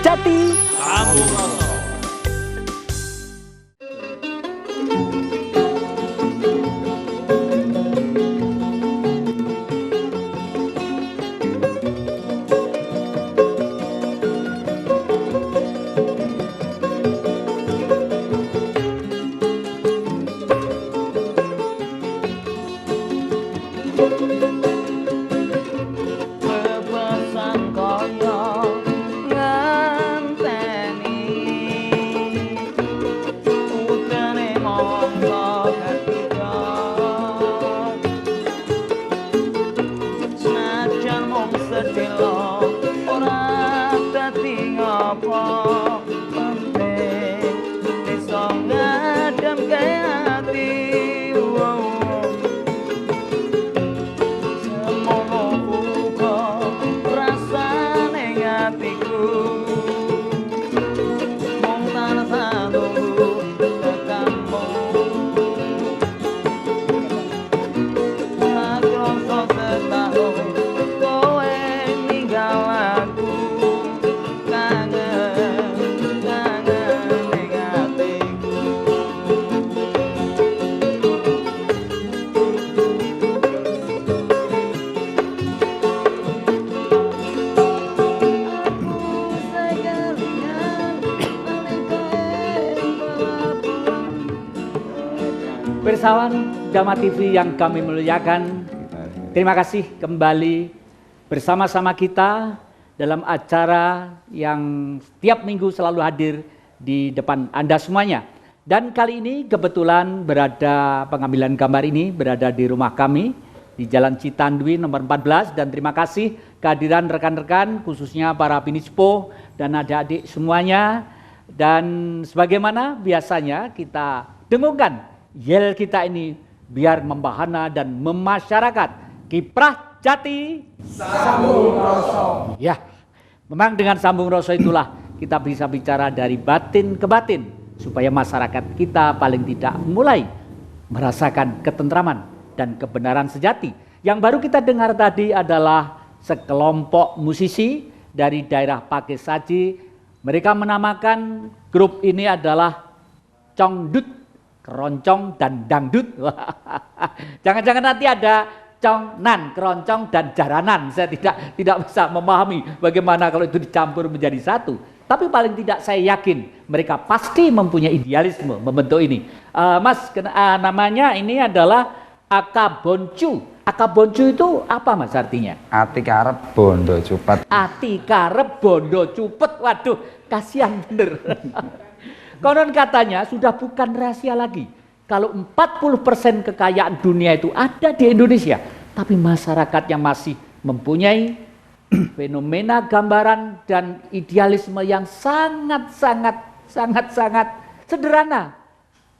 Jati. Sambung Rasa. Pirsawan Dhamma TV yang kami muliakan, terima kasih kembali bersama-sama kita dalam acara yang setiap minggu selalu hadir di depan Anda semuanya. Dan kali ini kebetulan pengambilan gambar ini berada di rumah kami di Jalan Citandui nomor 14, dan terima kasih kehadiran rekan-rekan khususnya para pinispo dan adik-adik semuanya. Dan sebagaimana biasanya kita dengungkan yel kita ini biar membahana dan memasyarakat. Kiprah Jati Sambung Rasa. Ya, memang dengan Sambung Rasa itulah kita bisa bicara dari batin ke batin, supaya masyarakat kita paling tidak mulai merasakan ketentraman dan kebenaran sejati. Yang baru kita dengar tadi adalah sekelompok musisi dari daerah Pakesaji. Mereka menamakan grup ini adalah Congdut, keroncong dan dangdut. Jangan-jangan nanti ada congnan, keroncong dan jaranan. Saya tidak bisa memahami bagaimana kalau itu dicampur menjadi satu. Tapi paling tidak saya yakin mereka pasti mempunyai idealisme membentuk ini. Mas, namanya ini adalah Akaboncu. Akaboncu itu apa Mas artinya? Ati karep bondo cupet. Ati karep bondo cupet. Waduh, kasihan bener. Konon katanya sudah bukan rahasia lagi kalau 40% kekayaan dunia itu ada di Indonesia, tapi masyarakat yang masih mempunyai fenomena gambaran dan idealisme yang sangat sederhana.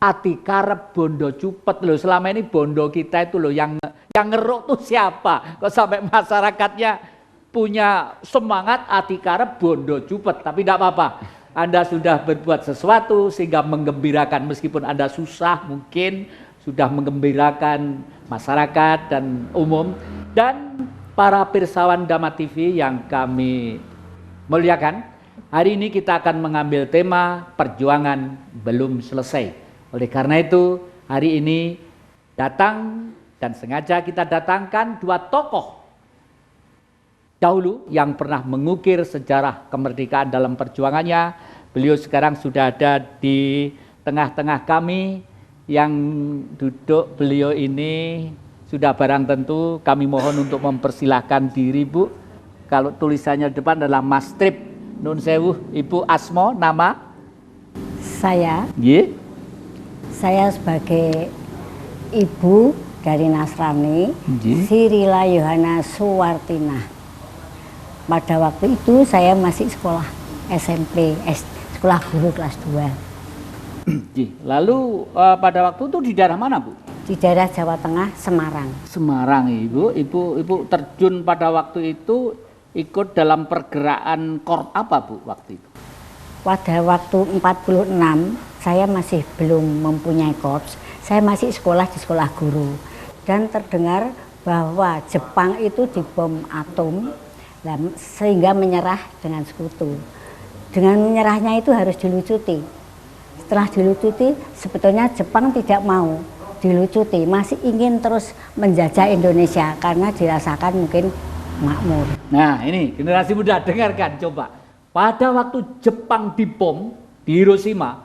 Ati karep bondo cupet loh. Selama ini bondo kita itu loh yang ngeruk tuh siapa? Kok sampai masyarakatnya punya semangat ati karep bondo cupet? Tapi tidak apa-apa. Anda sudah berbuat sesuatu sehingga menggembirakan, meskipun Anda susah, mungkin sudah menggembirakan masyarakat dan umum. Dan para pirsawan Dhamma TV yang kami muliakan, hari ini kita akan mengambil tema perjuangan belum selesai. Oleh karena itu, hari ini datang dan sengaja kita datangkan dua tokoh dahulu yang pernah mengukir sejarah kemerdekaan dalam perjuangannya. Beliau sekarang sudah ada di tengah-tengah kami. Yang duduk beliau ini sudah barang tentu, kami mohon untuk mempersilahkan diri Bu. Kalau tulisannya depan adalah Mas Trip. Nun sewu, Ibu Asmo, nama? Saya. Yeah. Saya sebagai ibu dari Nasrani, Sirila Yohana Suwartina. Pada waktu itu saya masih sekolah SMP, sekolah guru kelas 2. Lalu pada waktu itu di daerah mana Bu? Di daerah Jawa Tengah, Semarang. Semarang Ibu terjun pada waktu itu ikut dalam pergerakan korps apa Bu waktu itu? Pada waktu 46 saya masih belum mempunyai korps, saya masih sekolah di sekolah guru. Dan terdengar bahwa Jepang itu dibom atom, sehingga menyerah dengan sekutu. dengan menyerahnya itu harus dilucuti. Setelah dilucuti, sebetulnya Jepang tidak mau dilucuti, masih ingin terus menjajah Indonesia karena dirasakan mungkin makmur. Nah ini generasi muda dengarkan coba. Pada waktu Jepang dibom di Hiroshima,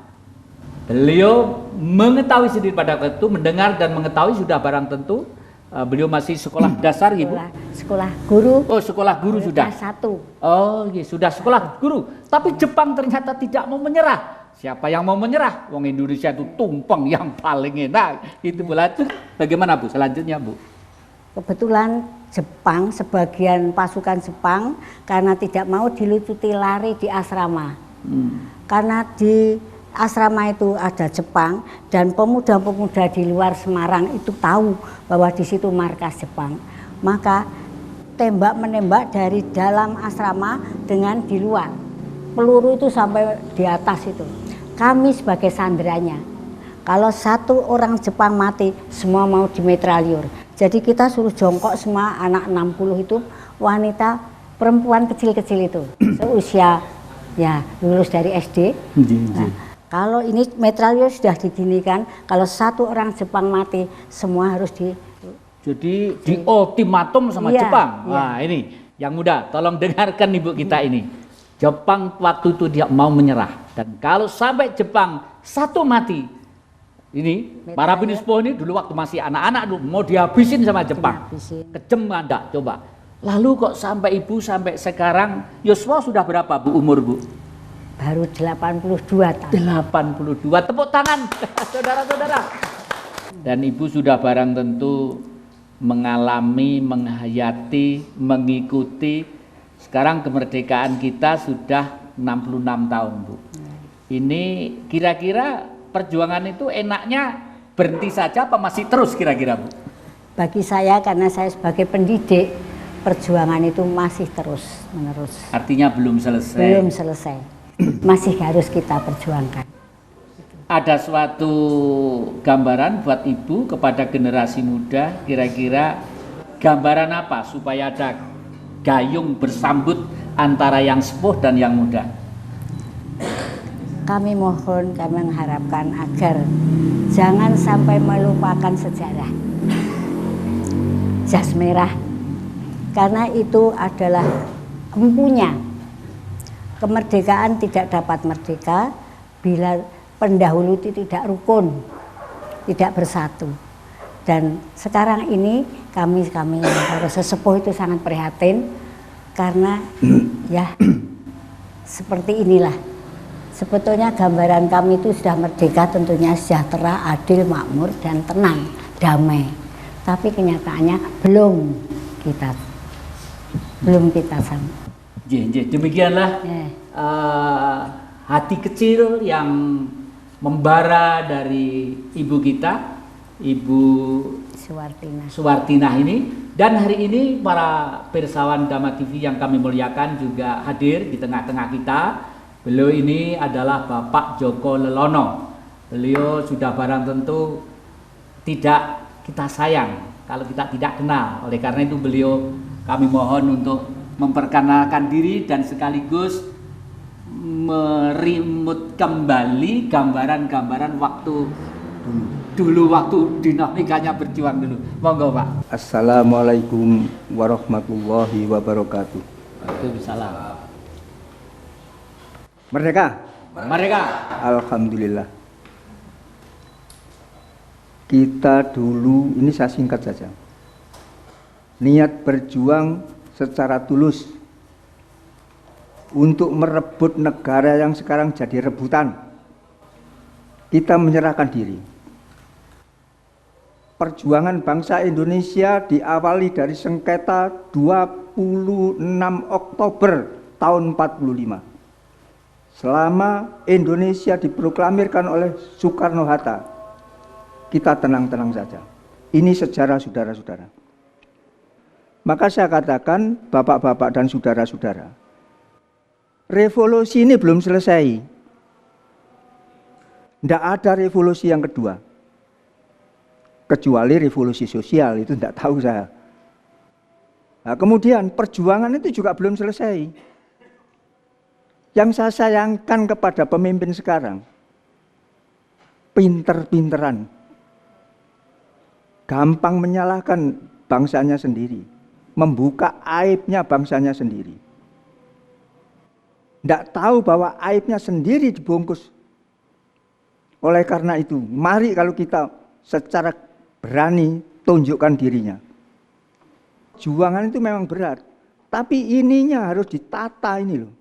beliau mengetahui sendiri pada waktu itu, mendengar dan mengetahui sudah barang tentu. Beliau masih sekolah dasar, Ibu? Sekolah guru. Oh, sekolah guru sudah. Kelas 1. Oh, iya, sudah sekolah guru. Tapi Jepang ternyata tidak mau menyerah. Siapa yang mau menyerah? Wong Indonesia itu tumpeng yang paling enak. Itu belajar. Bagaimana, Bu? Selanjutnya, Bu? Kebetulan Jepang, sebagian pasukan Jepang karena tidak mau dilucuti lari di asrama. Karena di asrama itu ada Jepang dan pemuda-pemuda di luar Semarang itu tahu bahwa di situ markas Jepang. Maka tembak-menembak dari dalam asrama dengan di luar. Peluru itu sampai di atas itu. Kami sebagai sandranya. Kalau satu orang Jepang mati, semua mau dimetraliur. Jadi kita suruh jongkok semua anak 60 itu, wanita, perempuan kecil-kecil itu. Seusia ya lulus dari SD. Nah, kalau ini metraliur sudah diginikan, kalau satu orang Jepang mati, semua harus Jadi di ultimatum sama Iya, Jepang. iya. Nah ini yang muda, tolong dengarkan Ibu kita ini. Jepang waktu itu dia mau menyerah. Dan kalau sampai Jepang satu mati, ini para penispo ini dulu waktu masih anak-anak dulu mau dihabisin sama Jepang. Kejem Anda coba. Lalu kok sampai Ibu sampai sekarang, Yosua sudah berapa Bu umur Bu? Baru 82 tahun. 82, tepuk tangan saudara-saudara. Dan Ibu sudah barang tentu mengalami, menghayati, mengikuti. Sekarang kemerdekaan kita sudah 66 tahun Bu. Ini kira-kira perjuangan itu enaknya berhenti saja apa masih terus kira-kira Bu? Bagi saya karena saya sebagai pendidik, perjuangan itu masih terus menerus. Artinya belum selesai. Belum selesai. Masih harus kita perjuangkan. Ada suatu gambaran buat Ibu kepada generasi muda, kira-kira gambaran apa supaya ada gayung bersambut antara yang sepuh dan yang muda? Kami mohon, kami mengharapkan agar jangan sampai melupakan sejarah jas merah, karena itu adalah empunya. Kemerdekaan tidak dapat merdeka bila pendahulu itu tidak rukun, tidak bersatu. Dan sekarang ini kami para sesepuh itu sangat prihatin karena ya seperti inilah. Sebetulnya gambaran kami itu sudah merdeka tentunya sejahtera, adil, makmur dan tenang, damai. Tapi kenyataannya belum kita sama. Demikianlah hati kecil yang membara dari ibu kita, Ibu Suwartinah ini. Dan hari ini para pirsawan Dhamma TV yang kami muliakan juga hadir di tengah-tengah kita. Beliau ini adalah Bapak Joko Lelono. Beliau sudah barang tentu tidak kita sayang kalau kita tidak kenal. Oleh karena itu beliau kami mohon untuk memperkenalkan diri dan sekaligus merimut kembali gambaran-gambaran waktu dulu waktu dinamikanya berjuang dulu. Monggo Pak. Assalamualaikum warahmatullahi wabarakatuh. Waalaikumsalam. Merdeka. Merdeka. Alhamdulillah. Kita dulu, ini saya singkat saja, niat berjuang secara tulus untuk merebut negara yang sekarang jadi rebutan. Kita menyerahkan diri. Perjuangan bangsa Indonesia diawali dari sengketa 26 Oktober tahun 45. Selama Indonesia diproklamirkan oleh Soekarno-Hatta, kita tenang-tenang saja. Ini sejarah saudara-saudara. Maka saya katakan, bapak-bapak dan saudara-saudara, revolusi ini belum selesai. Tidak ada revolusi yang kedua. Kecuali revolusi sosial, itu tidak tahu saya. Nah, kemudian perjuangan itu juga belum selesai. Yang saya sayangkan kepada pemimpin sekarang, pinter-pinteran, gampang menyalahkan bangsanya sendiri, membuka aibnya bangsanya sendiri. Tidak tahu bahwa aibnya sendiri dibungkus. Oleh karena itu, mari kalau kita secara berani tunjukkan dirinya. Juangan itu memang berat, tapi ininya harus ditata ini loh.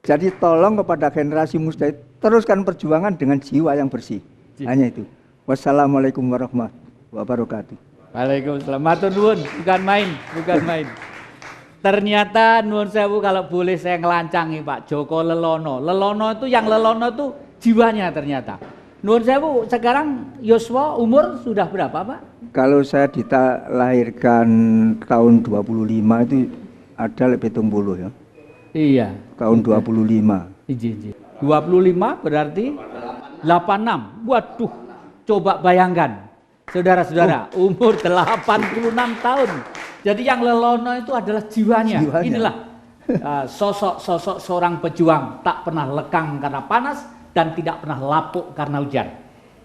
Jadi tolong kepada generasi muda, teruskan perjuangan dengan jiwa yang bersih. Hanya itu. Wassalamualaikum warahmatullahi wabarakatuh. Waalaikumsalam. Matur nuwun, bukan main, bukan main. Ternyata nuwun sewu kalau boleh saya ngelancangi Pak Joko Lelono. Lelono itu yang Lelono itu jiwanya ternyata. Nuwun sewu sekarang Yoswa umur sudah berapa Pak? Kalau saya dilahirkan tahun 25 itu ada lebih 70 ya. Iya. Tahun 25. Iji. 25 berarti 86. Waduh, coba bayangkan. Saudara-saudara, umur 86 tahun. Jadi yang Lelono itu adalah jiwanya. Inilah sosok seorang pejuang, tak pernah lekang karena panas dan tidak pernah lapuk karena hujan.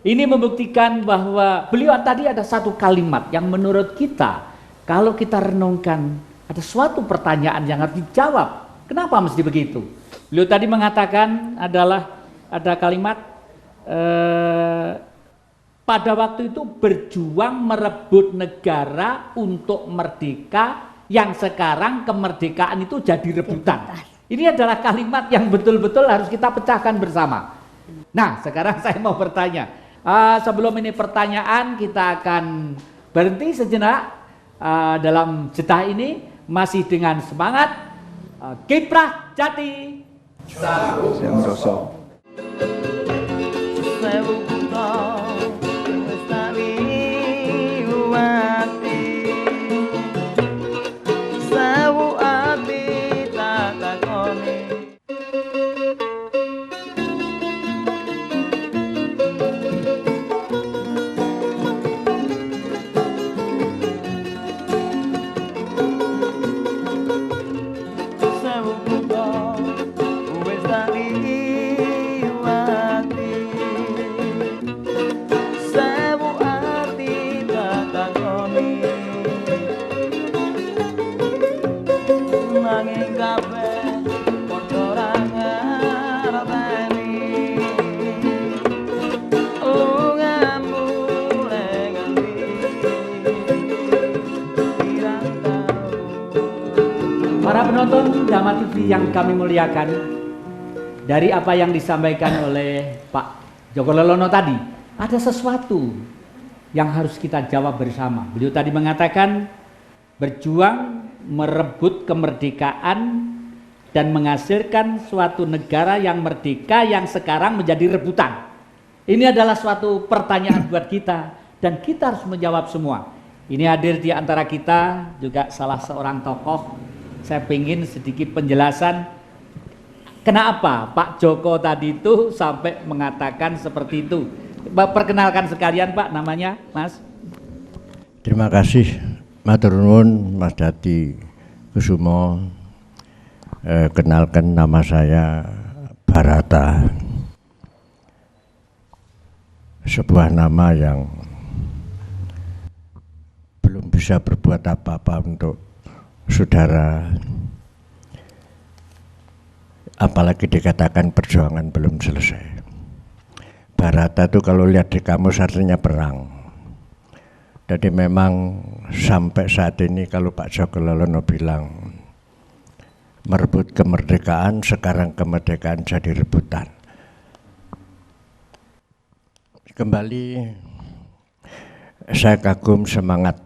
Ini membuktikan bahwa beliau tadi ada satu kalimat yang menurut kita, kalau kita renungkan, ada suatu pertanyaan yang harus dijawab. Kenapa mesti begitu? Beliau tadi mengatakan ada kalimat pada waktu itu berjuang merebut negara untuk merdeka, yang sekarang kemerdekaan itu jadi rebutan. Ini adalah kalimat yang betul-betul harus kita pecahkan bersama. Nah, sekarang saya mau bertanya. Sebelum ini pertanyaan, kita akan berhenti sejenak dalam jeda ini, masih dengan semangat Kiprah Jati. Saya merosot. Para penonton Dhamma TV yang kami muliakan, dari apa yang disampaikan oleh Pak Joko Lelono tadi, ada sesuatu yang harus kita jawab bersama. Beliau tadi mengatakan berjuang merebut kemerdekaan dan menghasilkan suatu negara yang merdeka yang sekarang menjadi rebutan. Ini adalah suatu pertanyaan buat kita dan kita harus menjawab semua. Ini hadir di antara kita juga salah seorang tokoh. Saya ingin sedikit penjelasan kenapa Pak Joko tadi itu sampai mengatakan seperti itu. Perkenalkan sekalian Pak, namanya Mas. Terima kasih matur nuwun Mas Dadi Kusumo. Kenalkan nama saya Barata. Sebuah nama yang belum bisa berbuat apa-apa untuk saudara, apalagi dikatakan perjuangan belum selesai. Barata itu kalau lihat di kamus artinya perang. Jadi memang sampai saat ini kalau Pak Joko Lelono bilang merebut kemerdekaan, sekarang kemerdekaan jadi rebutan. Kembali saya kagum semangat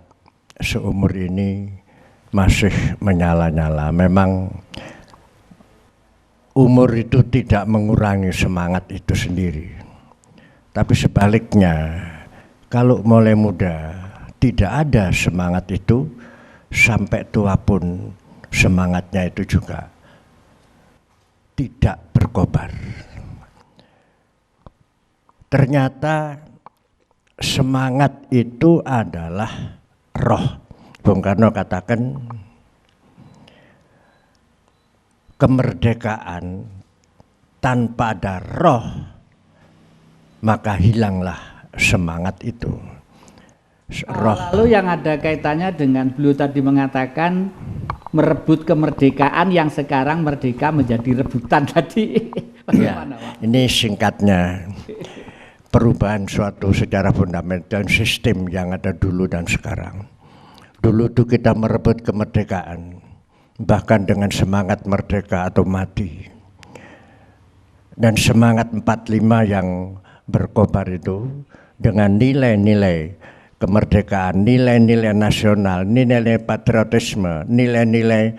seumur ini masih menyala-nyala. Memang umur itu tidak mengurangi semangat itu sendiri. Tapi sebaliknya, kalau mulai muda tidak ada semangat itu, sampai tua pun semangatnya itu juga tidak berkobar. Ternyata semangat itu adalah roh. Bung Karno katakan kemerdekaan tanpa ada roh, maka hilanglah semangat itu. Roh. Lalu yang ada kaitannya dengan beliau tadi mengatakan merebut kemerdekaan yang sekarang merdeka menjadi rebutan tadi. Ya, ini singkatnya perubahan suatu secara fundamental sistem yang ada dulu dan sekarang. Dulu itu kita merebut kemerdekaan, bahkan dengan semangat merdeka atau mati. Dan semangat 45 yang berkobar itu dengan nilai-nilai kemerdekaan, nilai-nilai nasional, nilai-nilai patriotisme, nilai-nilai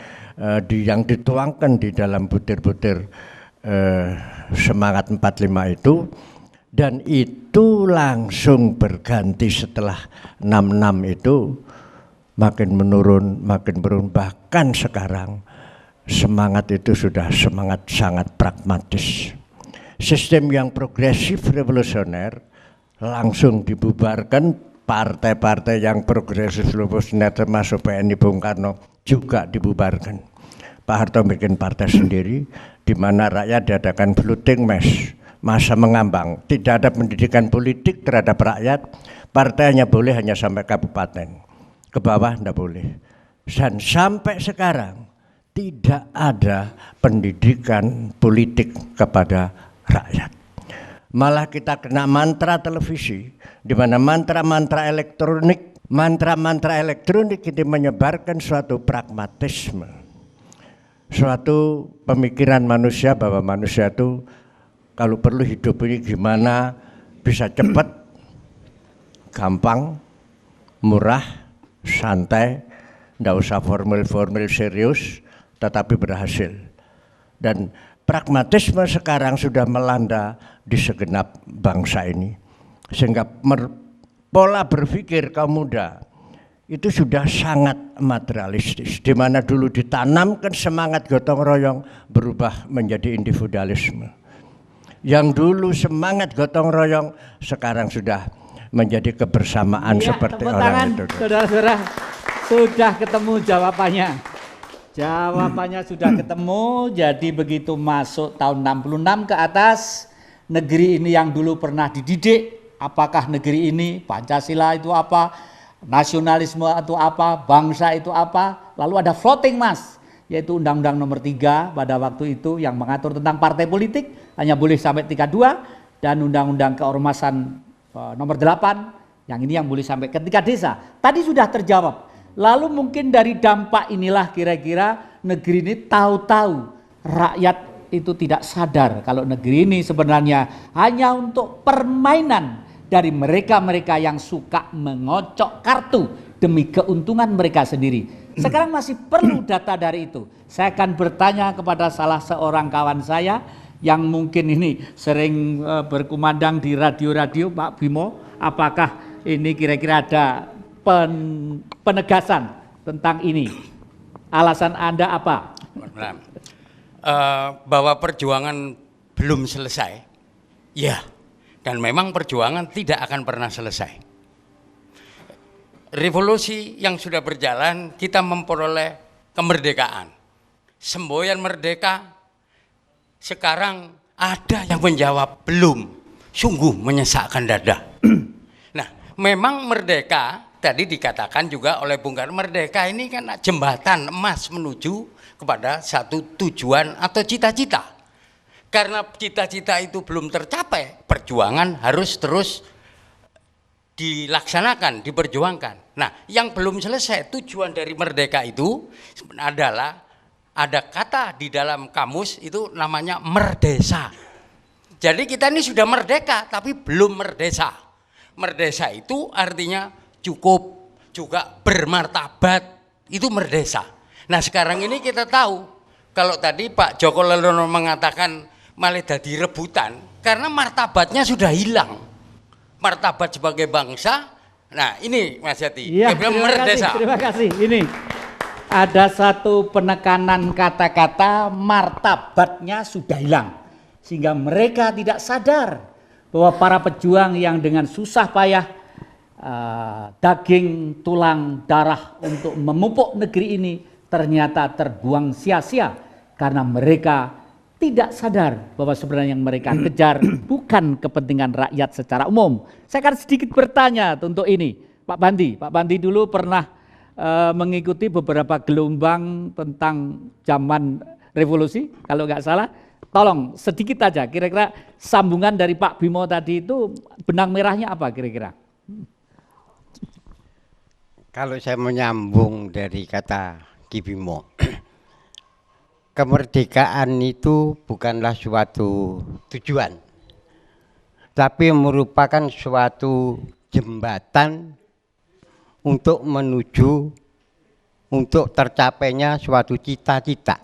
yang dituangkan di dalam butir-butir semangat 45 itu, dan itu langsung berganti setelah 66 itu makin menurun, bahkan sekarang semangat itu sudah semangat sangat pragmatis. Sistem yang progresif revolusioner langsung dibubarkan. Partai-partai yang progresif revolusioner termasuk PNI Bung Karno juga dibubarkan. Pak Harto bikin partai sendiri di mana rakyat diadakan floating mass, masa mengambang, tidak ada pendidikan politik terhadap rakyat. Partainya boleh hanya sampai kabupaten, ke bawah tidak boleh. Dan sampai sekarang tidak ada pendidikan politik kepada rakyat. Malah kita kena mantra televisi, di mana mantra-mantra elektronik ini menyebarkan suatu pragmatisme, suatu pemikiran manusia bahwa manusia itu kalau perlu hidup ini gimana bisa cepat, gampang, murah, santai, tidak usah formil-formil serius, tetapi berhasil. Dan pragmatisme sekarang sudah melanda di segenap bangsa ini, sehingga pola berpikir kaum muda itu sudah sangat materialistis, di mana dulu ditanamkan semangat gotong royong berubah menjadi individualisme. Yang dulu semangat gotong royong sekarang sudah menjadi kebersamaan ya, seperti orang itu. Saudara-saudara, sudah ketemu jawabannya. Jawabannya sudah ketemu. Jadi begitu masuk tahun 66 ke atas, negeri ini yang dulu pernah dididik, apakah negeri ini Pancasila itu apa, nasionalisme itu apa, bangsa itu apa, lalu ada floating mass, yaitu Undang-Undang Nomor 3 pada waktu itu yang mengatur tentang partai politik hanya boleh sampai tingkat 2, dan Undang-Undang Keormasan Nomor 8 yang ini yang boleh sampai ke tingkat desa. Tadi sudah terjawab. Lalu mungkin dari dampak inilah kira-kira negeri ini tahu-tahu rakyat itu tidak sadar kalau negeri ini sebenarnya hanya untuk permainan dari mereka-mereka yang suka mengocok kartu demi keuntungan mereka sendiri. Sekarang masih perlu data dari itu. Saya akan bertanya kepada salah seorang kawan saya yang mungkin ini sering berkumandang di radio-radio, Pak Bimo, apakah ini kira-kira ada penegasan tentang ini? Alasan Anda apa? Bahwa perjuangan belum selesai, ya, dan memang perjuangan tidak akan pernah selesai. Revolusi yang sudah berjalan, kita memperoleh kemerdekaan, semboyan merdeka. Sekarang ada yang menjawab belum, sungguh menyesakkan dada. Nah, memang merdeka, tadi dikatakan juga oleh Bung Karno, merdeka ini kan jembatan emas menuju kepada satu tujuan atau cita-cita. Karena cita-cita itu belum tercapai, perjuangan harus terus dilaksanakan, diperjuangkan. Nah, yang belum selesai tujuan dari merdeka itu adalah ada kata di dalam kamus itu namanya merdesa. Jadi kita ini sudah merdeka tapi belum merdesa. Merdesa itu artinya cukup, juga bermartabat, itu merdesa. Nah sekarang ini kita tahu, kalau tadi Pak Joko Lelono mengatakan malah jadi rebutan, karena martabatnya sudah hilang. Martabat sebagai bangsa, nah ini Mas Yati, Ya, merdesa. Terima kasih. Ini ada satu penekanan kata-kata martabatnya sudah hilang. Sehingga mereka tidak sadar bahwa para pejuang yang dengan susah payah daging, tulang, darah untuk memupuk negeri ini ternyata terbuang sia-sia karena mereka tidak sadar bahwa sebenarnya yang mereka kejar bukan kepentingan rakyat secara umum. Saya akan sedikit bertanya untuk ini, Pak Bandi. Pak Bandi dulu pernah mengikuti beberapa gelombang tentang zaman revolusi, kalau nggak salah. Tolong sedikit aja, kira-kira sambungan dari Pak Bimo tadi itu benang merahnya apa kira-kira? Kalau saya menyambung dari kata Ki Bimo, kemerdekaan itu bukanlah suatu tujuan, tapi merupakan suatu jembatan untuk menuju, untuk tercapainya suatu cita-cita.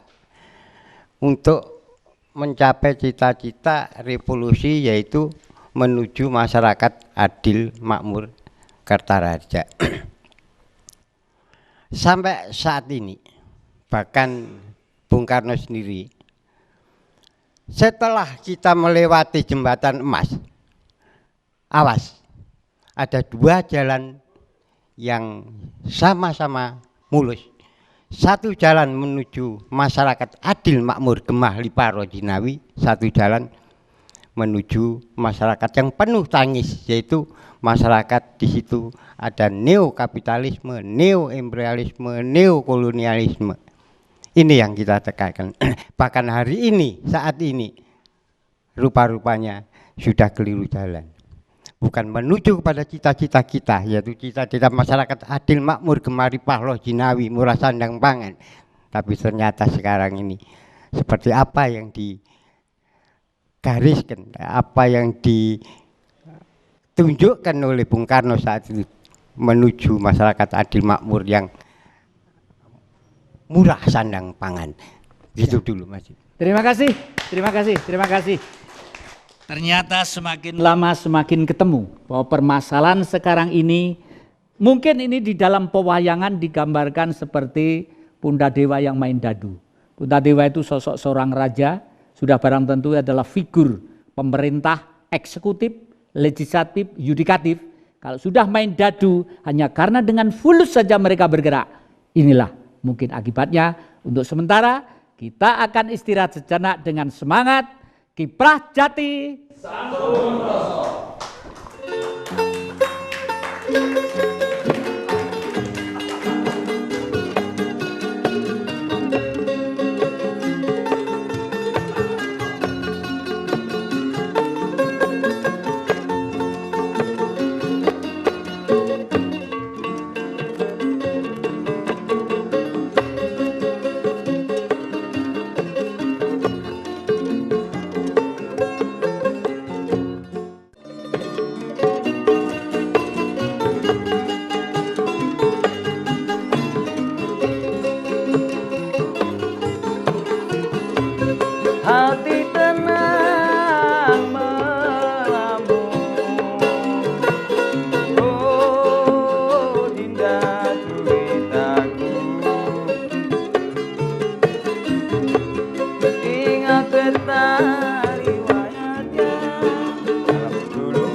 Untuk mencapai cita-cita revolusi, yaitu menuju masyarakat adil, makmur, kertararja. Sampai saat ini, bahkan Bung Karno sendiri, setelah kita melewati jembatan emas, awas, ada dua jalan yang sama-sama mulus. Satu jalan menuju masyarakat adil, makmur, gemah, liparo, jinawi. Satu jalan menuju masyarakat yang penuh tangis, yaitu masyarakat di situ ada neokapitalisme, neoimperialisme, neokolonialisme. Ini yang kita tekankan. Bahkan hari ini, saat ini, rupa-rupanya sudah keliru jalan. Bukan menuju kepada cita-cita kita, yaitu cita-cita masyarakat adil, makmur, gemari, pahloh, jinawi, murah sandang pangan. Tapi ternyata sekarang ini seperti apa yang digariskan, apa yang ditunjukkan oleh Bung Karno saat itu, menuju masyarakat adil, makmur yang murah sandang pangan. Gitu dulu, Mas. Terima kasih, terima kasih, terima kasih. Ternyata semakin lama semakin ketemu bahwa permasalahan sekarang ini, mungkin ini di dalam pewayangan digambarkan seperti Pundadewa yang main dadu. Pundadewa itu sosok seorang raja, sudah barang tentu adalah figur pemerintah, eksekutif, legislatif, yudikatif. Kalau sudah main dadu hanya karena dengan fulus saja mereka bergerak, inilah mungkin akibatnya. Untuk sementara kita akan istirahat sejenak dengan semangat Kiprah Jati Sambung Rasa. Hati tenang melamun, oh dinda ceritaku, ingat tentang riwayatnya dalam dulu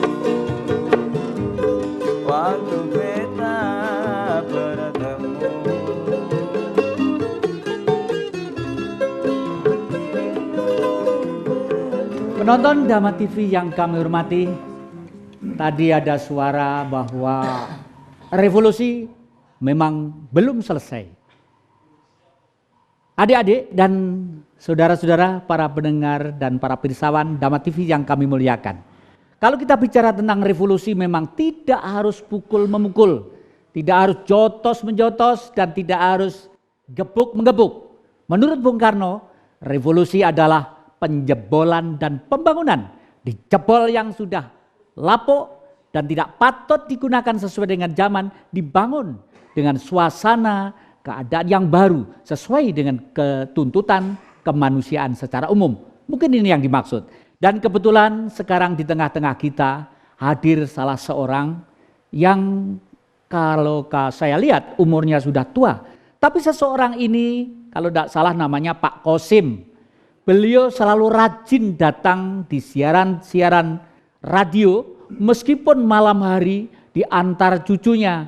waktu kita bertemu. Penonton Dhamma TV yang kami hormati, tadi ada suara bahwa revolusi memang belum selesai. Adik-adik dan saudara-saudara, para pendengar dan para pirsawan Dhamma TV yang kami muliakan. Kalau kita bicara tentang revolusi memang tidak harus pukul-memukul, tidak harus jotos-menjotos, dan tidak harus gebuk-menggebuk. Menurut Bung Karno, revolusi adalah penjebolan dan pembangunan. Dijebol yang sudah lapuk dan tidak patut digunakan sesuai dengan zaman, dibangun dengan suasana keadaan yang baru sesuai dengan ketuntutan kemanusiaan secara umum. Mungkin ini yang dimaksud. Dan kebetulan sekarang di tengah-tengah kita hadir salah seorang yang kalau saya lihat umurnya sudah tua. Tapi seseorang ini kalau tidak salah namanya Pak Kosim. Beliau selalu rajin datang di siaran-siaran radio meskipun malam hari di antar cucunya.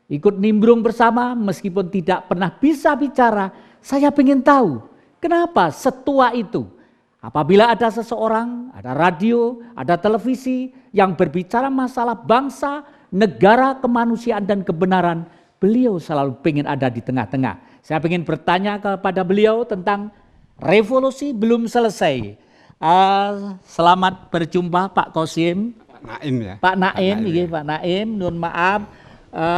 Ikut nimbrung bersama meskipun tidak pernah bisa bicara. Saya ingin tahu Kenapa setua itu? Apabila ada seseorang, ada radio, ada televisi yang berbicara masalah bangsa, negara, kemanusiaan dan kebenaran, beliau selalu ingin ada di tengah-tengah. Saya ingin bertanya kepada beliau tentang revolusi belum selesai. Selamat berjumpa Pak Kosim. Pak Naim ya. Pak Naim, iya Pak Naim, nun maaf.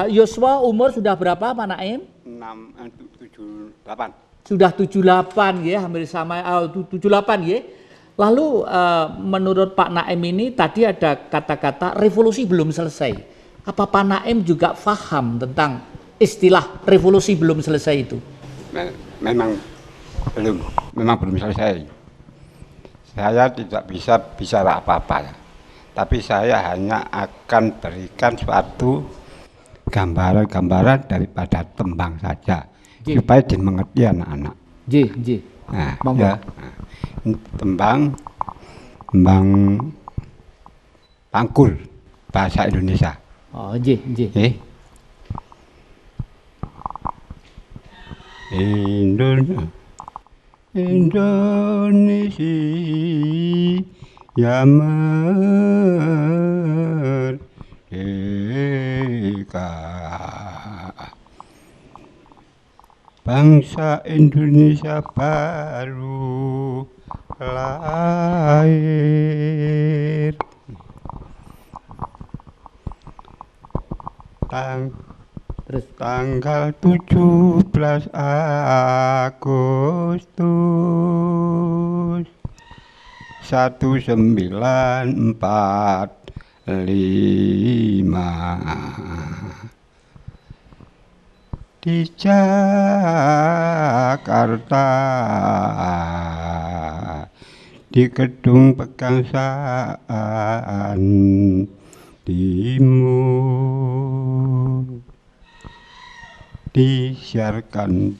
Yosua umur sudah berapa Pak Naim? 78. Sudah 78 ya, hampir sama 78 ya. Lalu menurut Pak Naim ini tadi ada kata-kata revolusi belum selesai. Apa Pak Naim juga paham tentang istilah revolusi belum selesai itu? Memang belum selesai. Saya tidak bisa bicara apa-apa, tapi saya hanya akan berikan suatu gambaran-gambaran daripada tembang saja. Supaya dimengerti anak-anak. Nah, ya. Tembang pangkur bahasa Indonesia. Oh, Indonesia merdeka. Bangsa Indonesia baru lahir. Tanggal 17 Agustus 1945 di Jakarta, di Gedung Pegangsaan Timur, disiarkan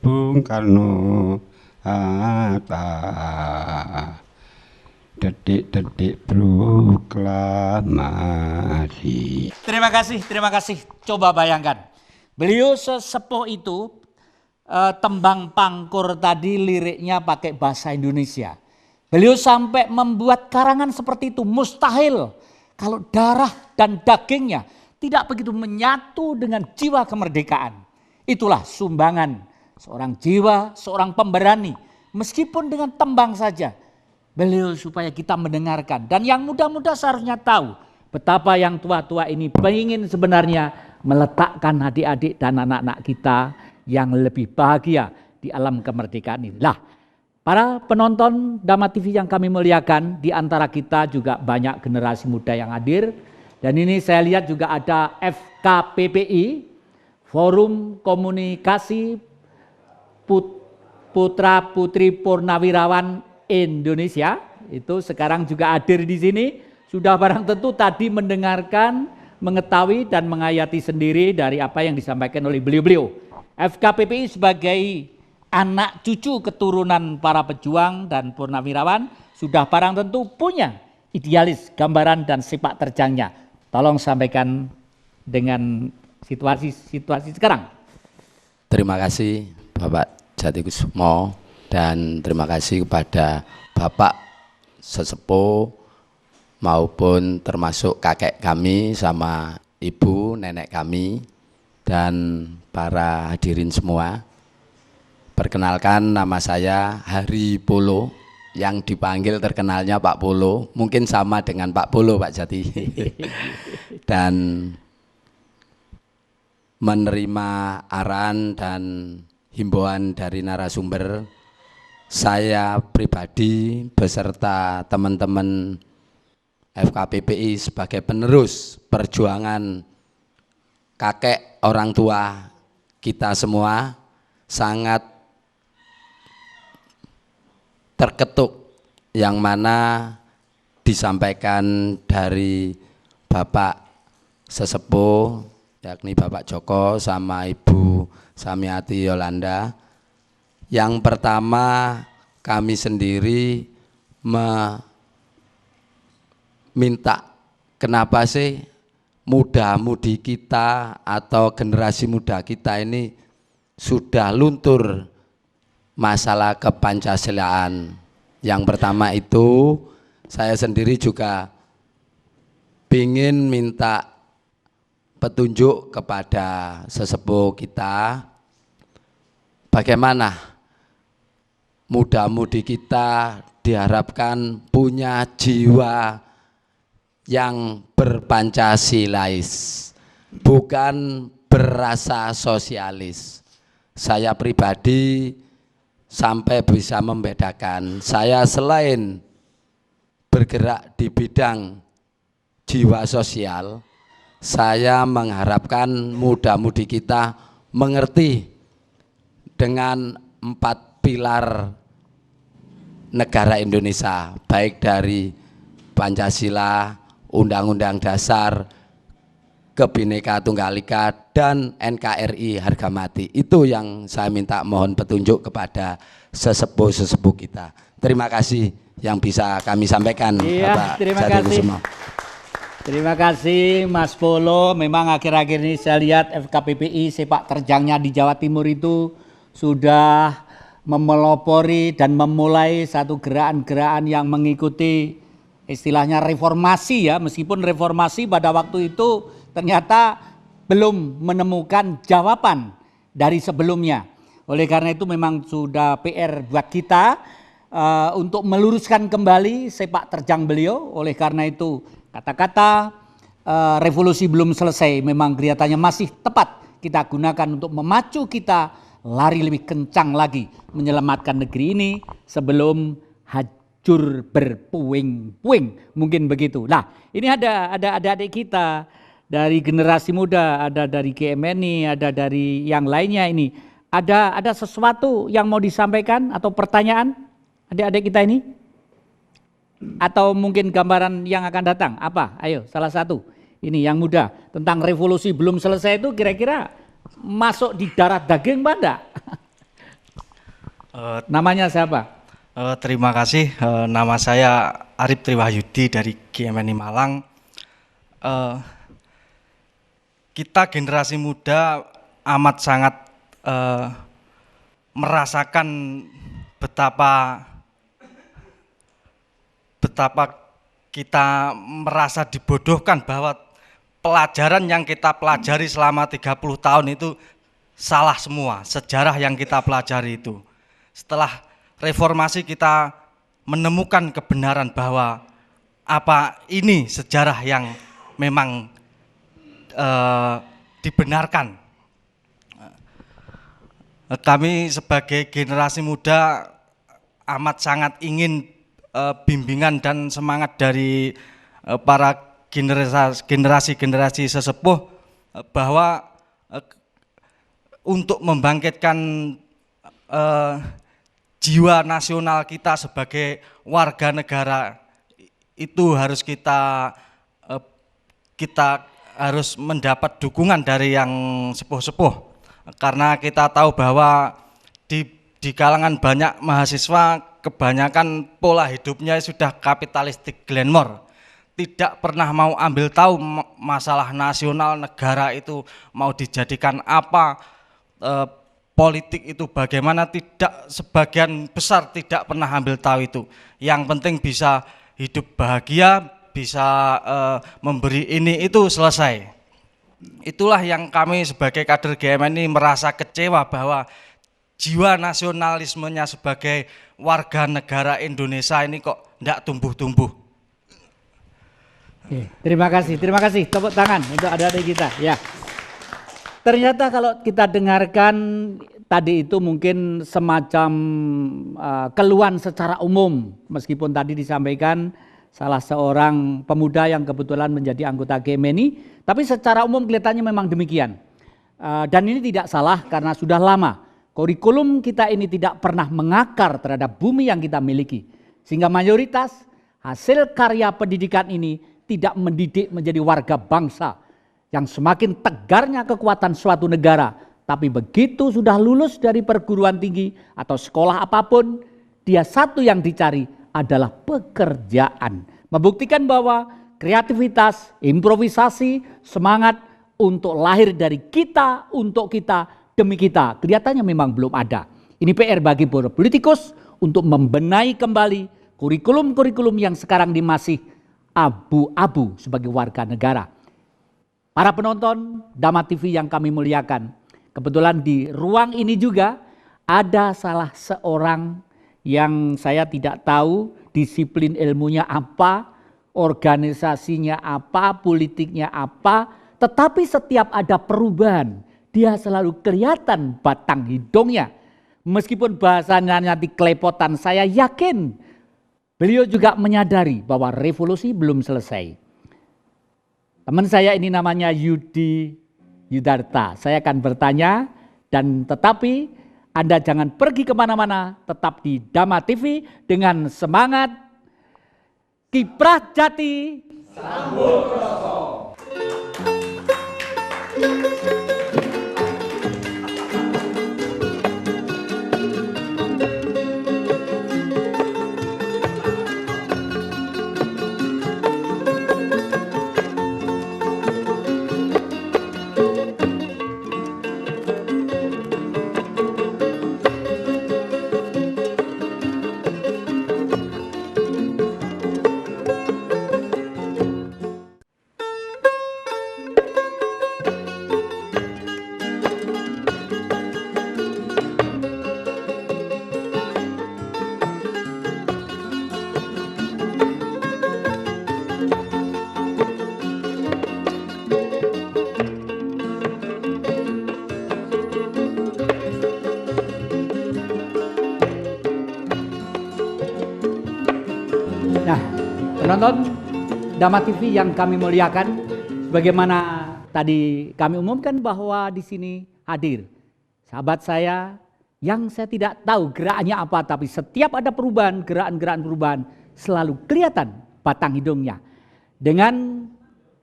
Bung Karno Hatta, detik-detik proklamasi. Terima kasih. Coba bayangkan. Beliau sesepuh itu tembang pangkur tadi liriknya pakai bahasa Indonesia. Beliau sampai membuat karangan seperti itu. Mustahil kalau darah dan dagingnya tidak begitu menyatu dengan jiwa kemerdekaan. Itulah sumbangan seorang jiwa, seorang pemberani. Meskipun dengan tembang saja. Beliau supaya kita mendengarkan. Dan yang muda-muda seharusnya tahu betapa yang tua-tua ini ingin sebenarnya meletakkan adik-adik dan anak-anak kita yang lebih bahagia di alam kemerdekaan ini. Lah, para penonton Dhamma TV yang kami muliakan, di antara kita juga banyak generasi muda yang hadir. Dan ini saya lihat juga ada FKPPI, Forum Komunikasi Putra Putri Purnawirawan Indonesia. Itu sekarang juga hadir di sini. Sudah barang tentu tadi mendengarkan, mengetahui dan menghayati sendiri dari apa yang disampaikan oleh beliau-beliau. FKPPI sebagai anak cucu keturunan para pejuang dan purnawirawan sudah barang tentu punya idealis, gambaran dan sepak terjangnya. Tolong sampaikan dengan situasi sekarang. Terima kasih Bapak Jati Kusmo dan terima kasih kepada Bapak sesepuh maupun termasuk kakek kami sama ibu nenek kami dan para hadirin semua. Perkenalkan, nama saya Hari Polo, yang dipanggil terkenalnya Pak Polo, mungkin sama dengan Pak Polo Pak Jati. Dan menerima arahan dan himbauan dari narasumber, saya pribadi beserta teman-teman FKPPI sebagai penerus perjuangan kakek orang tua kita semua sangat terketuk yang mana disampaikan dari Bapak sesepuh yakni Bapak Joko sama Ibu Samiati Yolanda. Yang pertama, kami sendiri minta kenapa sih muda-mudi kita atau generasi muda kita ini sudah luntur masalah kepancasilaan. Yang pertama itu saya sendiri juga ingin minta petunjuk kepada sesepuh kita, bagaimana muda-mudi kita diharapkan punya jiwa yang berpancasilais, bukan berasa sosialis. Saya pribadi sampai bisa membedakan, saya selain bergerak di bidang jiwa sosial, saya mengharapkan muda-mudi kita mengerti dengan 4 pilar negara Indonesia, baik dari Pancasila, Undang-Undang Dasar, Kebhinneka Tunggal Ika, dan NKRI harga mati. Itu yang saya minta mohon petunjuk kepada sesepuh-sesepuh kita. Terima kasih yang bisa kami sampaikan. Iya, Bapak terima Jati kasih. Kusumo. Terima kasih Mas Polo. Memang akhir-akhir ini saya lihat FKPPI sepak terjangnya di Jawa Timur itu sudah memelopori dan memulai satu gerakan-gerakan yang mengikuti istilahnya reformasi ya, meskipun reformasi pada waktu itu ternyata belum menemukan jawaban dari sebelumnya. Oleh karena itu memang sudah PR buat kita untuk meluruskan kembali sepak terjang beliau. Oleh karena itu kata-kata revolusi belum selesai memang kelihatannya masih tepat kita gunakan untuk memacu kita lari lebih kencang lagi menyelamatkan negeri ini sebelum hancur berpuing-puing, mungkin begitu. Nah, ini ada adik-adik kita dari generasi muda, ada dari GMNI, ada dari yang lainnya ini. Ada sesuatu yang mau disampaikan atau pertanyaan adik-adik kita ini? Atau mungkin gambaran yang akan datang? Apa? Ayo, salah satu. Ini yang muda tentang revolusi belum selesai itu kira-kira masuk di darah daging pada? Namanya siapa? Terima kasih, nama saya Arif Triwahyudi dari GMNI Malang. Kita generasi muda amat sangat merasakan betapa kita merasa dibodohkan bahwa pelajaran yang kita pelajari selama 30 tahun itu salah semua, sejarah yang kita pelajari itu. Setelah reformasi kita menemukan kebenaran bahwa apa ini sejarah yang memang dibenarkan. Kami sebagai generasi muda amat sangat ingin bimbingan dan semangat dari para generasi sesepuh bahwa untuk membangkitkan jiwa nasional kita sebagai warga negara itu harus kita harus mendapat dukungan dari yang sepuh-sepuh, karena kita tahu bahwa di kalangan banyak mahasiswa kebanyakan pola hidupnya sudah kapitalistik glamor, tidak pernah mau ambil tahu masalah nasional negara itu mau dijadikan apa, politik itu bagaimana, tidak, sebagian besar tidak pernah ambil tahu itu. Yang penting bisa hidup bahagia, bisa memberi ini itu selesai. Itulah yang kami sebagai kader GMNI merasa kecewa bahwa jiwa nasionalismenya sebagai warga negara Indonesia ini kok tidak tumbuh-tumbuh. Terima kasih, tepuk tangan untuk adik-adik kita. Ya. Ternyata kalau kita dengarkan tadi itu mungkin semacam keluhan secara umum, meskipun tadi disampaikan salah seorang pemuda yang kebetulan menjadi anggota GMNI, tapi secara umum kelihatannya memang demikian. Dan ini tidak salah karena sudah lama kurikulum kita ini tidak pernah mengakar terhadap bumi yang kita miliki, sehingga mayoritas hasil karya pendidikan ini tidak mendidik menjadi warga bangsa yang semakin tegarnya kekuatan suatu negara. Tapi begitu sudah lulus dari perguruan tinggi atau sekolah apapun, dia satu yang dicari adalah pekerjaan. Membuktikan bahwa kreativitas, improvisasi, semangat untuk lahir dari kita, untuk kita, demi kita, kelihatannya memang belum ada. Ini PR bagi para politikus untuk membenahi kembali kurikulum-kurikulum yang sekarang masih abu-abu sebagai warga negara. Para penonton Dhamma TV yang kami muliakan, kebetulan di ruang ini juga ada salah seorang yang saya tidak tahu disiplin ilmunya apa, organisasinya apa, politiknya apa, tetapi setiap ada perubahan, dia selalu kelihatan batang hidungnya. Meskipun bahasanya nanti kelepotan, saya yakin beliau juga menyadari bahwa revolusi belum selesai. Teman saya ini namanya Yudi Yudarta. Saya akan bertanya, dan tetapi Anda jangan pergi kemana-mana, tetap di Dhamma TV dengan semangat Kiprah Jati Sambung Rasa. Nah, penonton Dhamma TV yang kami muliakan, bagaimana tadi kami umumkan bahwa di sini hadir sahabat saya yang saya tidak tahu gerakannya apa, tapi setiap ada perubahan, gerakan-gerakan perubahan selalu kelihatan batang hidungnya. Dengan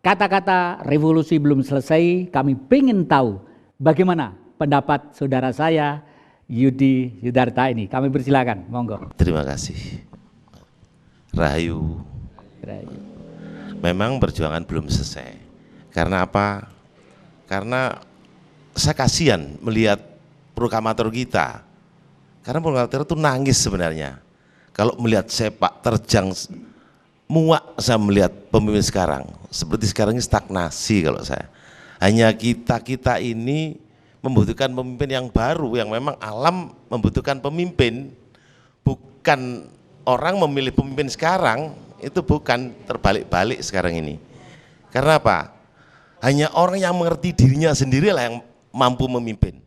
kata-kata revolusi belum selesai, kami ingin tahu bagaimana pendapat saudara saya Yudi Yudarta ini. Kami persilakan, monggo. Terima kasih. Rahayu. Memang perjuangan belum selesai. Karena apa? Karena saya kasihan melihat proklamator kita. Karena proklamator itu nangis sebenarnya. Kalau melihat sepak terjang, muak saya melihat pemimpin sekarang. Seperti sekarang ini stagnasi kalau saya. Hanya kita ini membutuhkan pemimpin yang baru, yang memang alam membutuhkan pemimpin. Bukan orang memilih pemimpin sekarang, itu bukan terbalik-balik sekarang ini. Karena apa? Hanya orang yang mengerti dirinya sendirilah yang mampu memimpin.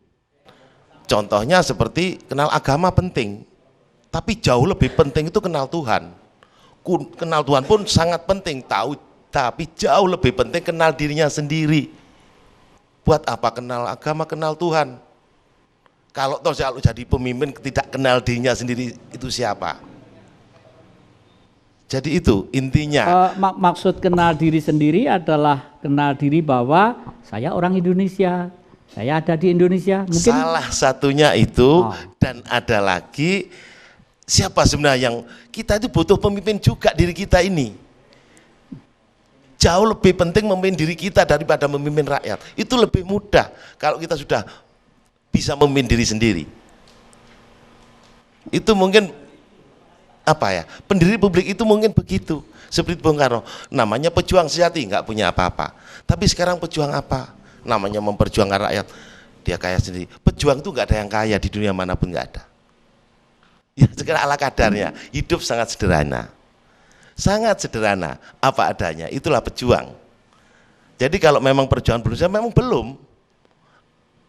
Contohnya seperti kenal agama penting, tapi jauh lebih penting itu kenal Tuhan. Kenal Tuhan pun sangat penting, tahu, tapi jauh lebih penting kenal dirinya sendiri. Buat apa kenal agama, kenal Tuhan? Kalau toh jadi pemimpin tidak kenal dirinya sendiri, itu siapa? Jadi itu intinya. Maksud kenal diri sendiri adalah kenal diri bahwa saya orang Indonesia, saya ada di Indonesia. Mungkin salah satunya itu, dan ada lagi siapa sebenarnya yang kita itu butuh pemimpin juga diri kita ini. Jauh lebih penting memimpin diri kita daripada memimpin rakyat. Itu lebih mudah kalau kita sudah bisa memimpin diri sendiri. Itu mungkin apa ya, pendiri republik itu mungkin begitu, seperti Bung Karno, namanya pejuang sejati, nggak punya apa-apa, tapi sekarang pejuang apa? Namanya memperjuangkan rakyat, dia kaya sendiri. Pejuang itu nggak ada yang kaya di dunia manapun, nggak ada. Ya sekarang ala kadarnya, hidup sangat sederhana, apa adanya, itulah pejuang. Jadi kalau memang perjuangan belum selesai, memang belum,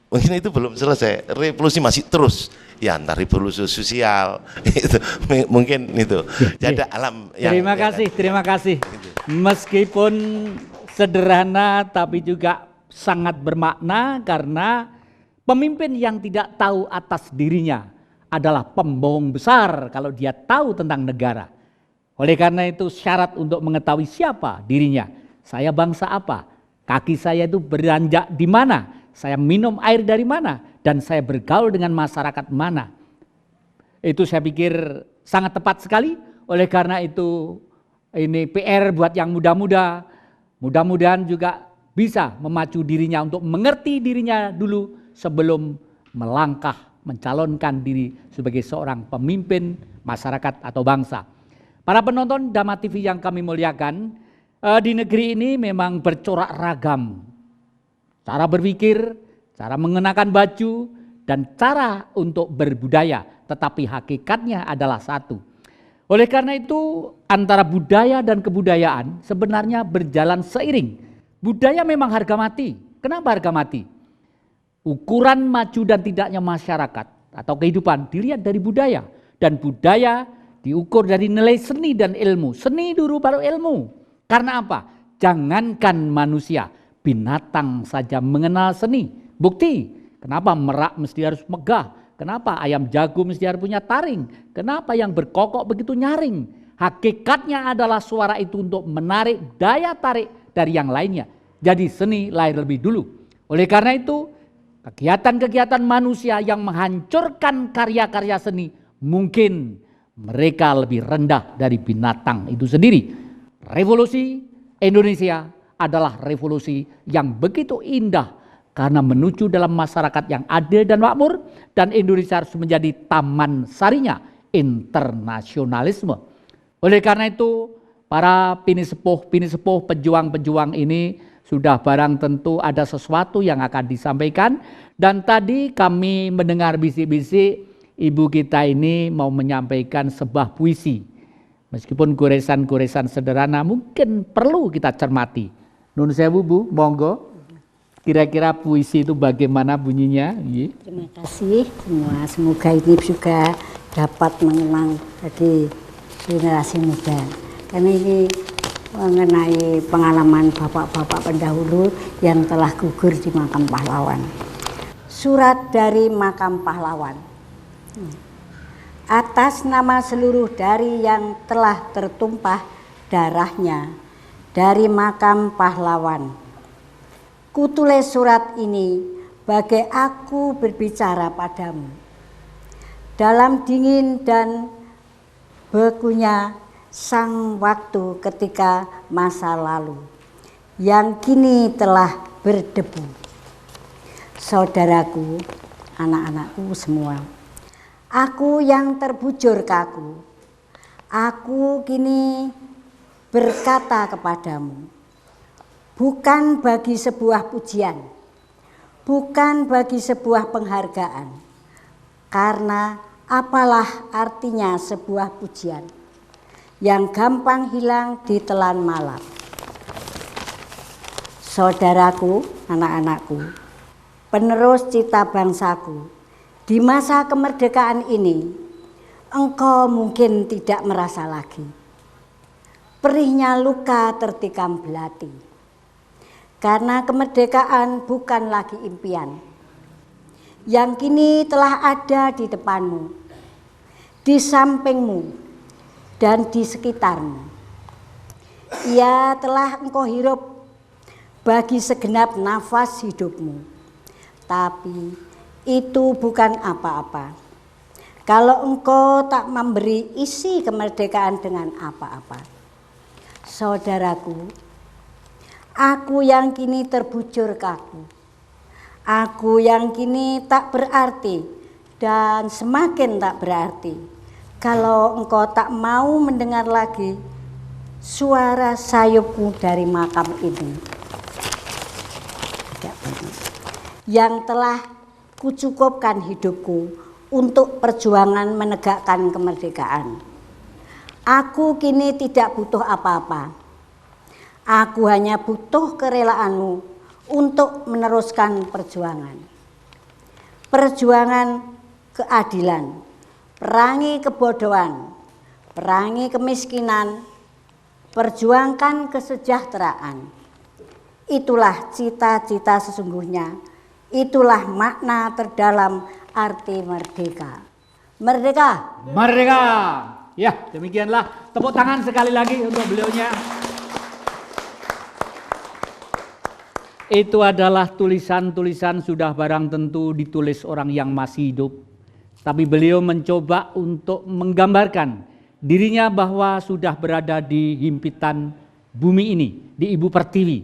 mungkin itu belum selesai, revolusi masih terus. Ya antar revolusi sosial itu mungkin itu. Jadi alam yang terima kasih. Meskipun sederhana tapi juga sangat bermakna, karena pemimpin yang tidak tahu atas dirinya adalah pembohong besar kalau dia tahu tentang negara. Oleh karena itu syarat untuk mengetahui siapa dirinya, saya bangsa apa, kaki saya itu beranjak di mana, saya minum air dari mana, dan saya bergaul dengan masyarakat mana. Itu saya pikir sangat tepat sekali. Oleh karena itu ini PR buat yang muda-muda. Mudah-mudahan juga bisa memacu dirinya untuk mengerti dirinya dulu sebelum melangkah mencalonkan diri sebagai seorang pemimpin masyarakat atau bangsa. Para penonton Dhamma TV yang kami muliakan, di negeri ini memang bercorak ragam. Cara berpikir, cara mengenakan baju, dan cara untuk berbudaya, tetapi hakikatnya adalah satu. Oleh karena itu, antara budaya dan kebudayaan sebenarnya berjalan seiring. Budaya memang harga mati. Kenapa harga mati? Ukuran maju dan tidaknya masyarakat atau kehidupan dilihat dari budaya. Dan budaya diukur dari nilai seni dan ilmu. Seni dulu baru ilmu. Karena apa? Jangankan manusia, binatang saja mengenal seni. Bukti, kenapa merak mesti harus megah? Kenapa ayam jago mesti harus punya taring? Kenapa yang berkokok begitu nyaring? Hakikatnya adalah suara itu untuk menarik daya tarik dari yang lainnya. Jadi seni lahir lebih dulu. Oleh karena itu, kegiatan-kegiatan manusia yang menghancurkan karya-karya seni, mungkin mereka lebih rendah dari binatang itu sendiri. Revolusi Indonesia adalah revolusi yang begitu indah karena menuju dalam masyarakat yang adil dan makmur, dan Indonesia harus menjadi taman sarinya internasionalisme. Oleh karena itu, para pinisepuh, pejuang-pejuang ini sudah barang tentu ada sesuatu yang akan disampaikan. Dan tadi kami mendengar bisik-bisik ibu kita ini mau menyampaikan sebuah puisi. Meskipun goresan-goresan sederhana mungkin perlu kita cermati. Nun sewu Bu, monggo. Kira-kira puisi itu bagaimana bunyinya? Terima kasih semua. Semoga ini juga dapat mengenang bagi generasi muda. Karena ini mengenai pengalaman bapak-bapak pendahulu yang telah gugur di makam pahlawan. Surat dari makam pahlawan. Atas nama seluruh dari yang telah tertumpah darahnya dari makam pahlawan, kutulis surat ini bagai aku berbicara padamu. Dalam dingin dan bekunya sang waktu ketika masa lalu yang kini telah berdebu. Saudaraku, anak-anakku semua, aku yang terbujur kaku, aku kini berkata kepadamu, bukan bagi sebuah pujian, bukan bagi sebuah penghargaan, karena apalah artinya sebuah pujian yang gampang hilang di telan malam. Saudaraku, anak-anakku, penerus cita bangsaku, di masa kemerdekaan ini, engkau mungkin tidak merasa lagi perihnya luka tertikam belati. Karena kemerdekaan bukan lagi impian, yang kini telah ada di depanmu, di sampingmu, dan di sekitarmu. Ia telah engkau hirup bagi segenap nafas hidupmu. Tapi itu bukan apa-apa kalau engkau tak memberi isi kemerdekaan dengan apa-apa. Saudaraku, aku yang kini terbujur kaku, aku yang kini tak berarti dan semakin tak berarti kalau engkau tak mau mendengar lagi suara sayupku dari makam ini yang telah kucukupkan hidupku untuk perjuangan menegakkan kemerdekaan. Aku kini tidak butuh apa-apa. Aku hanya butuh kerelaanmu untuk meneruskan perjuangan. Perjuangan keadilan, perangi kebodohan, perangi kemiskinan, perjuangkan kesejahteraan. Itulah cita-cita sesungguhnya. Itulah makna terdalam arti merdeka. Merdeka! Merdeka! Ya, demikianlah. Tepuk tangan sekali lagi untuk beliaunya. Itu adalah tulisan-tulisan sudah barang tentu ditulis orang yang masih hidup. Tapi beliau mencoba untuk menggambarkan dirinya bahwa sudah berada di himpitan bumi ini, di Ibu Pertiwi.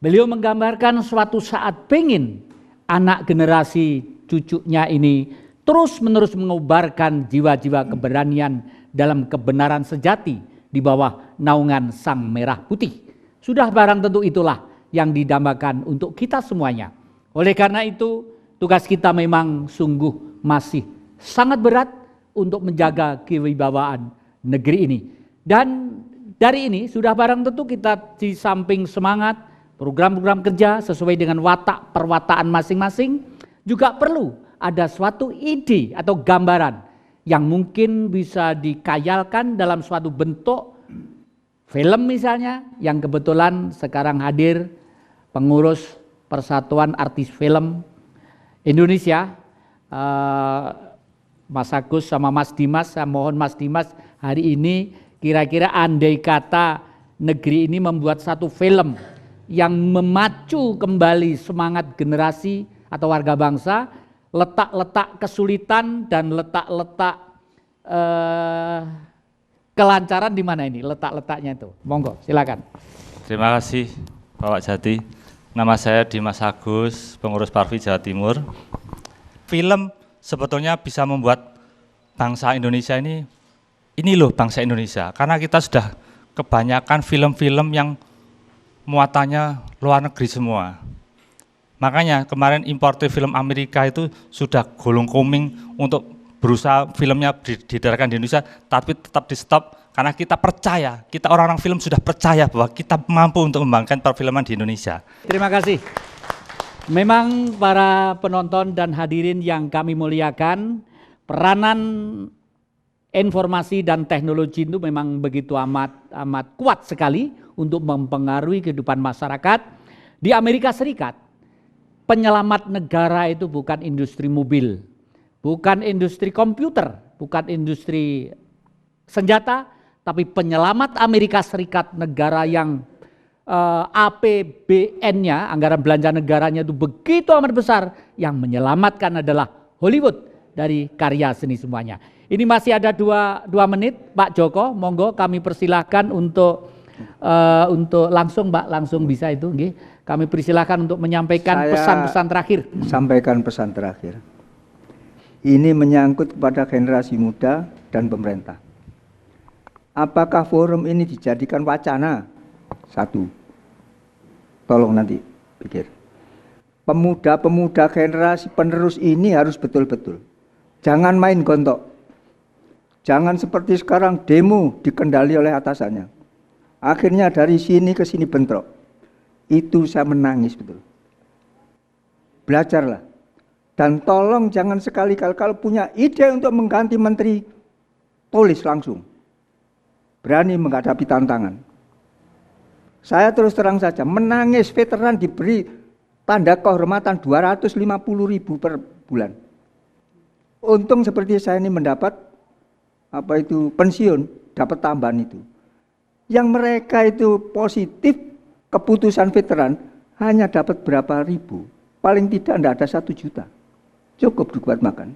Beliau menggambarkan suatu saat pengen anak generasi cucunya ini terus-menerus mengobarkan jiwa-jiwa keberanian dalam kebenaran sejati di bawah naungan Sang Merah Putih. Sudah barang tentu itulah yang didambakan untuk kita semuanya. Oleh karena itu, tugas kita memang sungguh masih sangat berat untuk menjaga kewibawaan negeri ini. Dan dari ini sudah barang tentu kita di samping semangat program-program kerja sesuai dengan watak perwataan masing-masing, juga perlu ada suatu ide atau gambaran yang mungkin bisa dikayalkan dalam suatu bentuk film misalnya, yang kebetulan sekarang hadir pengurus Persatuan Artis Film Indonesia, Mas Agus sama Mas Dimas. Saya mohon Mas Dimas, hari ini kira-kira andai kata negeri ini membuat satu film yang memacu kembali semangat generasi atau warga bangsa, letak-letak kesulitan dan letak-letak kelancaran di mana ini letak-letaknya itu? Monggo, silakan. Terima kasih Bapak Jati. Nama saya Dimas Agus, pengurus Parvi Jawa Timur. Film sebetulnya bisa membuat bangsa Indonesia ini loh bangsa Indonesia. Karena kita sudah kebanyakan film-film yang muatannya luar negeri semua. Makanya kemarin importer film Amerika itu sudah gulung koming untuk berusaha filmnya diedarkan di Indonesia, tapi tetap di stop karena kita percaya, kita orang-orang film sudah percaya bahwa kita mampu untuk membangun perfilman di Indonesia. Terima kasih. Memang para penonton dan hadirin yang kami muliakan, peranan informasi dan teknologi itu memang begitu amat kuat sekali untuk mempengaruhi kehidupan masyarakat. Di Amerika Serikat, penyelamat negara itu bukan industri mobil, bukan industri komputer, bukan industri senjata, tapi penyelamat Amerika Serikat, negara yang APBN-nya, anggaran belanja negaranya itu begitu amat besar, yang menyelamatkan adalah Hollywood dari karya seni semuanya. Ini masih ada dua menit, Pak Joko, monggo kami persilahkan untuk langsung, Mbak, langsung bisa itu, kami persilahkan untuk menyampaikan pesan-pesan terakhir. Sampaikan pesan terakhir. Ini menyangkut kepada generasi muda dan pemerintah. Apakah forum ini dijadikan wacana? Satu, tolong nanti pikir. Pemuda-pemuda generasi penerus ini harus betul-betul. Jangan main gontok. Jangan seperti sekarang demo dikendali oleh atasannya. Akhirnya dari sini ke sini bentrok. Itu saya menangis betul. Belajarlah. Dan tolong jangan sekali-kali kalau punya ide untuk mengganti menteri, tulis langsung. Berani menghadapi tantangan. Saya terus terang saja, menangis veteran diberi tanda kehormatan 250.000 per bulan. Untung seperti saya ini mendapat pensiun, dapat tambahan itu. Yang mereka itu positif keputusan veteran hanya dapat berapa ribu, paling tidak ada 1 juta. Cukup dibuat makan.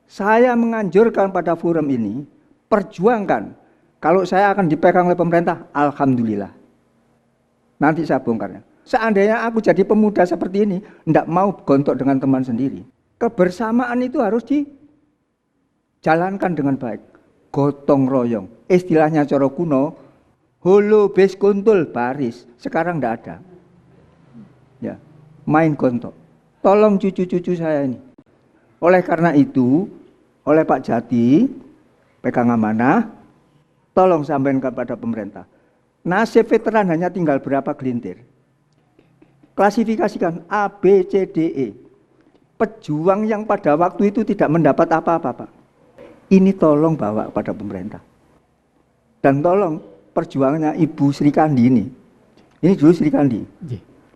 Saya menganjurkan pada forum ini, perjuangkan. Kalau saya akan dipegang oleh pemerintah, alhamdulillah. Nanti saya bongkarnya. Seandainya aku jadi pemuda seperti ini, tidak mau gontok dengan teman sendiri. Kebersamaan itu harus dijalankan dengan baik. Gotong royong. Istilahnya coro kuno, holo bes kuntul baris. Sekarang tidak ada. Ya, main gontok. Tolong cucu-cucu saya ini. Oleh karena itu, oleh Pak Jati, pegang amanah, tolong sampaikan kepada pemerintah. Nasib veteran hanya tinggal berapa gelintir. Klasifikasikan A, B, C, D, E. Pejuang yang pada waktu itu tidak mendapat apa-apa, Pak. Ini tolong bawa kepada pemerintah. Dan tolong perjuangannya Ibu Sri Kandi ini. Ini dulu Sri Kandi.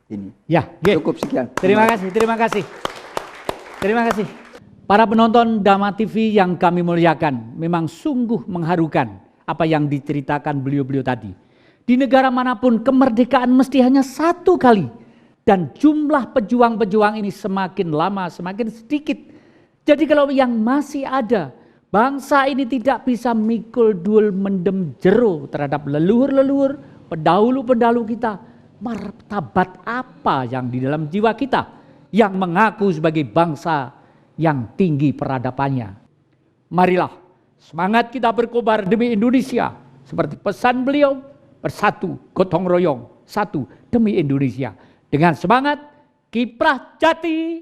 Ini. Ya, cukup sekian. Terima kasih. Terima kasih. Para penonton Dhamma TV yang kami muliakan, memang sungguh mengharukan apa yang diceritakan beliau-beliau tadi. Di negara manapun kemerdekaan mesti hanya 1 kali. Dan jumlah pejuang-pejuang ini semakin lama semakin sedikit. Jadi kalau yang masih ada, bangsa ini tidak bisa mikul dul mendem jero terhadap leluhur-leluhur, pendahulu-pendahulu kita. Martabat apa yang di dalam jiwa kita yang mengaku sebagai bangsa yang tinggi peradabannya. Marilah semangat kita berkobar demi Indonesia, seperti pesan beliau, bersatu, gotong royong, satu demi Indonesia. Dengan semangat, kiprah jati.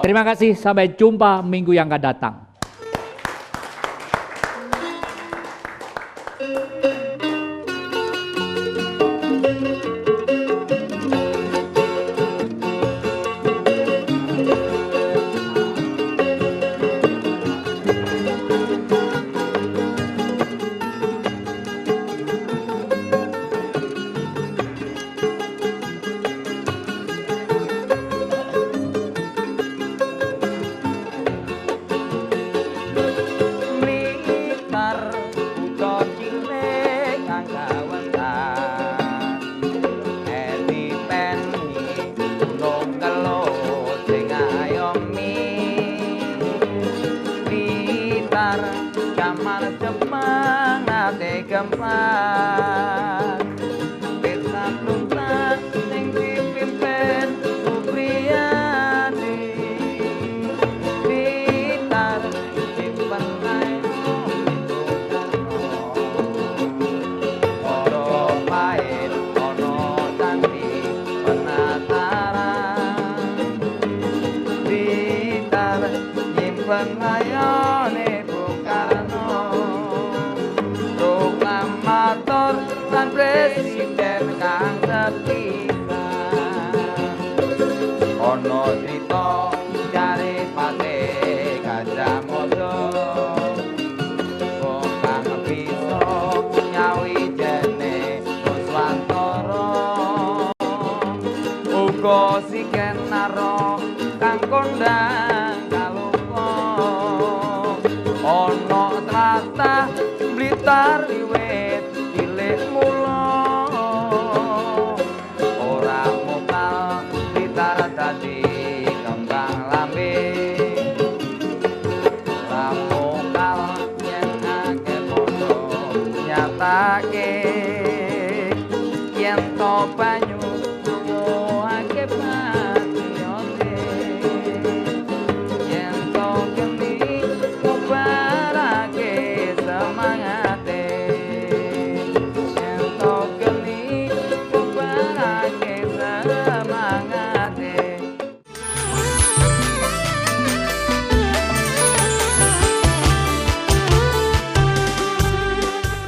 Terima kasih, sampai jumpa minggu yang akan datang. Presiden kang setia ono crita jare pate Gajah Mada wong kang bisa nyawijene Nuswantara uga siken naro kang kondang kalupa ono tratah Blitar wiwit cilik mula ora mokal Blitar dadi kembang lambe ora mokal yen akeh padha nyatake